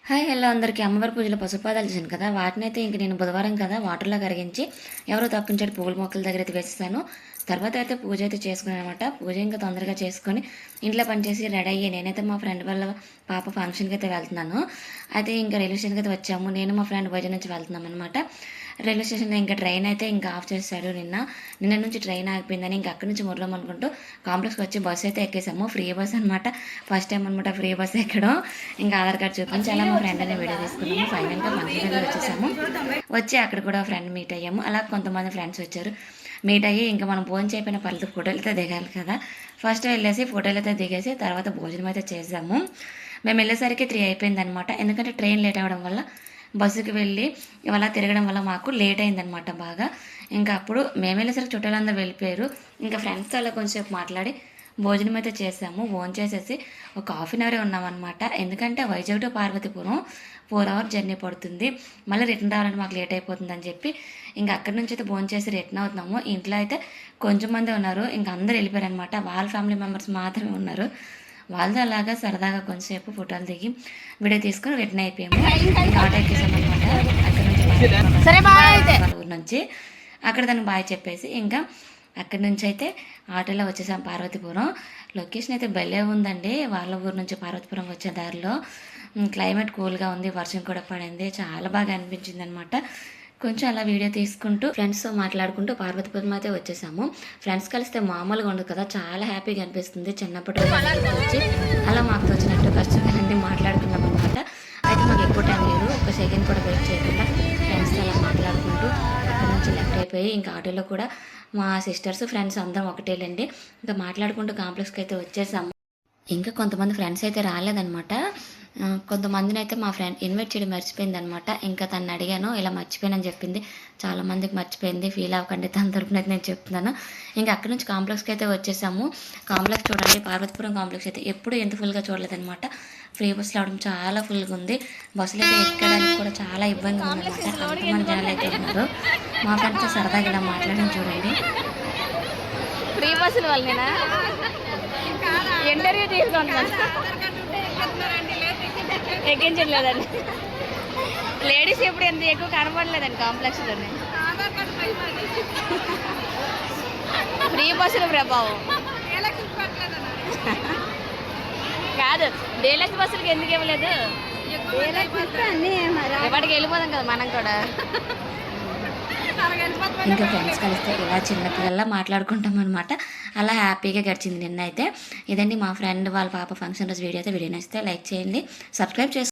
Hi hello అందరికీ అమ్మవారి పూజలో పసుపాదాలు చేశాను కదా, వాటినైతే ఇంక నేను బుధవారం కదా వాటర్లో కరిగించి ఎవరో తప్పించాడు పువ్వుల మొక్కల దగ్గర అయితే వేసేసాను. తర్వాత అయితే పూజ అయితే చేసుకున్నాను అనమాట. పూజ ఇంకా తొందరగా చేసుకొని ఇంట్లో పనిచేసి రెడీ అయ్యి నేనైతే మా ఫ్రెండ్ వాళ్ళ పాప ఫంక్షన్కి అయితే వెళ్తున్నాను. అయితే ఇంకా రైల్వే స్టేషన్కి అయితే వచ్చాము. నేను మా ఫ్రెండ్ వైజాగ్ నుంచి వెళ్తున్నాం అనమాట. రైల్వే స్టేషన్లో ఇంకా ట్రైన్ అయితే ఇంకా ఆఫ్ చేశాడు. నిన్న నుంచి ట్రైన్ ఆగిపోయిందని ఇంకా అక్కడి నుంచి ముర్రం అనుకుంటూ కాంప్లెక్స్కి వచ్చి బస్సు అయితే ఎక్కేసాము. ఫ్రీ బస్ అనమాట. ఫస్ట్ టైం అనమాట ఫ్రీ బస్ ఎక్కడం. ఇంకా ఆధార్ కార్డ్ చూపించి అలా మా ఫ్రెండ్ అనే వీడియో తీసుకున్నాము. ఫైనల్గా ఫంక్షన్ దగ్గర వచ్చేసాము. వచ్చి అక్కడ కూడా ఫ్రెండ్ మీట్ అయ్యాము. అలా కొంతమంది ఫ్రెండ్స్ వచ్చారు. మీట్ అయ్యి ఇంకా మనం భోజనం చేయకపోయిన పల్లెతో ఫోటోలు అయితే దిగాలి కదా. ఫస్ట్ వెళ్ళేసి ఫోటోలు అయితే దిగేసి తర్వాత భోజనం అయితే చేసాము. మేము వెళ్ళేసరికి 3 అయిపోయింది అనమాట. ఎందుకంటే ట్రైన్ లేట్ అవ్వడం వల్ల బస్సుకి వెళ్ళి ఇవాళ తిరగడం వల్ల మాకు లేట్ అయిందనమాట బాగా. ఇంకా అప్పుడు మేము వెళ్ళేసరికి చుట్టాలందరూ వెళ్ళిపోయారు. ఇంకా ఫ్రెండ్స్తో అలా కొంచెంసేపు మాట్లాడి భోజనం అయితే చేసాము. భోజనం చేసేసి ఒక ½ అవరే ఉన్నామన్నమాట. ఎందుకంటే Vizag to Parvathipuram 4 hour journey పడుతుంది. మళ్ళీ రిటర్న్ రావాలంటే మాకు లేట్ అయిపోతుందని చెప్పి ఇంకా అక్కడి నుంచి అయితే భోజనం చేసి రిటర్న్ అవుతున్నాము. ఇంట్లో అయితే కొంచెం మంది ఉన్నారు. ఇంకా అందరూ వెళ్ళిపోయారు అనమాట. వాళ్ళ ఫ్యామిలీ మెంబర్స్ మాత్రమే ఉన్నారు. వాళ్ళతో అలాగా సరదాగా కొంచెంసేపు ఫోటోలు దిగి వీడియో తీసుకొని రిటర్న్ అయిపోయాము. ఇంకా ఆటో ఎక్కేసామన్నమాట. అక్కడ నుంచి ఊరు నుంచి అక్కడ దానికి బాయ్ చెప్పేసి ఇంకా అక్కడి నుంచి అయితే ఆటోలో వచ్చేసాం పార్వతీపురం. లొకేషన్ అయితే భలే ఉందండి. వాళ్ళ ఊరు నుంచి పార్వతీపురం వచ్చే దారిలో క్లైమేట్ కూల్గా ఉంది. వర్షం కూడా పడింది. చాలా బాగా అనిపించింది అనమాట. కొంచెం అలా వీడియో తీసుకుంటూ ఫ్రెండ్స్తో మాట్లాడుకుంటూ పార్వతీపురం అయితే వచ్చేసాము. ఫ్రెండ్స్ కలిస్తే మామూలుగా ఉండదు కదా, చాలా హ్యాపీగా అనిపిస్తుంది. చిన్నప్పటి వచ్చి అలా మాకు వచ్చినట్టు కష్టపడి మాట్లాడుకున్నాం అనమాట. అయితే మాకు ఎక్కువ టైం లేదు. ఒక సెకండ్ కూడా వెయిట్ చేయకుండా ఫ్రెండ్స్తో అలా మాట్లాడుకుంటూ అక్కడ నుంచి లెఫ్ట్ అయిపోయి ఇంకా ఆటోలో కూడా మా సిస్టర్స్ ఫ్రెండ్స్ అందరం ఒకటేలేండి. ఇంకా మాట్లాడుకుంటూ కాంప్లెక్స్కి అయితే వచ్చేసాము. ఇంకా కొంతమంది ఫ్రెండ్స్ అయితే రాలేదనమాట. కొంతమందిని అయితే మా ఫ్రెండ్ ఇన్వైట్ చేయడం మర్చిపోయింది అనమాట. ఇంకా తను అడిగాను, ఇలా మర్చిపోయానని చెప్పింది. చాలామందికి మర్చిపోయింది, ఫీల్ అవ్వకండి, తన తరపున అయితే నేను చెప్తున్నాను. ఇంకా అక్కడి నుంచి కాంప్లెక్స్కి అయితే వచ్చేసాము. కాంప్లెక్స్ చూడండి, పార్వతీపురం కాంప్లెక్స్ అయితే ఎప్పుడు ఎంత ఫుల్గా చూడలేదనమాట. ఫ్రీ బస్సులో అవడం చాలా ఫుల్గా ఉంది. బస్సులో అయితే ఎక్కడానికి కూడా చాలా ఇబ్బందిగా ఉందన్నమాట. అంతమంది జనాలు అయితే ఉన్నారు. మా ఫ్రెండ్స్ సరదాగా ఇలా మాట్లాడడం చూడండి. ఫ్రీ బస్సుల వల్లనేనా ఇంటర్వ్యూ తీసుకుంటున్నాను, ఎక్కించట్లేదండి. లేడీస్ ఎప్పుడు ఎంత ఎక్కువ కనపడలేదండి కాంప్లెక్స్లోనే. ఫ్రీ బస్సుల ప్రభావం కాదు, డీలక్స్ బస్సులకి ఎందుకు ఇవ్వలేదు? ఎప్పటికి వెళ్ళిపోదాం కదా మనం కూడా. ఇంకా ఫ్రెండ్స్ కలిస్తే ఇలా చిన్నపిల్లల్లా మాట్లాడుకుంటాం అనమాట. అలా హ్యాపీగా గడిచింది నిన్న అయితే. ఇదండి మా ఫ్రెండ్ వాళ్ళ పాప ఫంక్షన్ రోజు వీడియో అయితే. వీడియో నచ్చితే లైక్ చేయండి, సబ్స్క్రైబ్ చేసుకోండి.